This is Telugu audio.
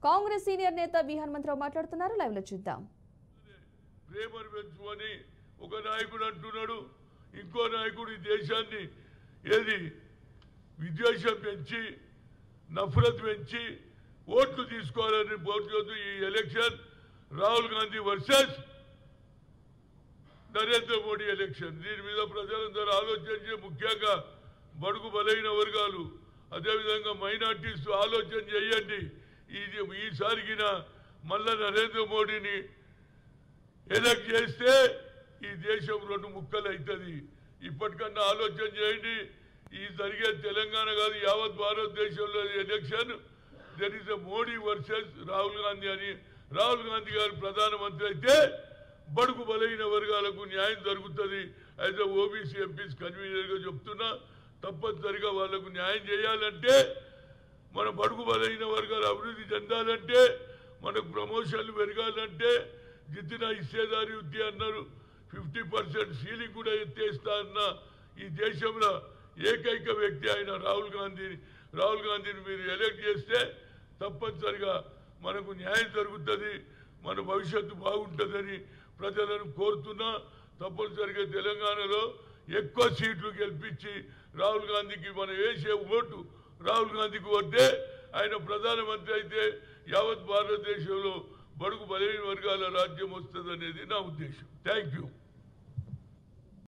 కాంగ్రెస్ సీనియర్ నేత వి హనుమంతరావు మాట్లాడుతున్నారు. లైవ్ లో చూద్దాం. ప్రేమను పెంచుకొని ఒక నాయకుడు అంటున్నాడు, ఇంకో నాయకుడు ఈ దేశాన్ని ఏది విద్వేషం పెంచి నఫరత్ పెంచి ఓట్లు తీసుకోవాలని పోటీ ఈ election Rahul Gandhi versus Narendra Modi election. దీని మీద ప్రజలందరూ ఆలోచించి ముఖ్యంగా బడుగు బలైన వర్గాలు అదేవిధంగా మైనార్టీస్ ఆలోచన చేయండి. ఈసారికి మళ్ళా నరేంద్ర మోడీని ఎలక్ట్ చేస్తే ఈ దేశం రెండు ముక్కలు అవుతుంది. ఇప్పటికన్నా ఆలోచన చేయండి. ఈ జరిగే తెలంగాణ కాదు యావత్ భారతదేశంలో election there is Modi versus Rahul Gandhi అని. రాహుల్ గాంధీ గారు ప్రధానమంత్రి అయితే బడుగు బలైన వర్గాలకు న్యాయం జరుగుతుంది. అయితే ఓబీసీ ఎంపీస్ కన్వీనర్గా చెప్తున్నా, తప్పనిసరిగా వాళ్లకు న్యాయం చేయాలంటే మన బడుగు బలైన వర్గాలు అభివృద్ధి చెందాలంటే మనకు ప్రమోషన్లు పెరగాలంటే జితిన హిస్సేదారి వృద్ధి అన్నారు. 50% సీలింగ్ కూడా ఎత్తేస్తా అన్న ఈ దేశంలో ఏకైక వ్యక్తి ఆయన రాహుల్ గాంధీని మీరు ఎలక్ట్ చేస్తే తప్పనిసరిగా మనకు న్యాయం జరుగుతుంది, మన భవిష్యత్తు బాగుంటుందని ప్రజలను కోరుతున్నా. తప్పనిసరిగా తెలంగాణలో ఎక్కువ సీట్లు గెలిపించి రాహుల్ గాంధీకి మనం వేసే ఓటు రాహుల్ గాంధీకి వద్దే ఆయన ప్రధానమంత్రి అయితే యావత్ భారతదేశంలో బడుగు బలైన వర్గాల రాజ్యం వస్తుంది అనేది నా ఉద్దేశం. Thank you.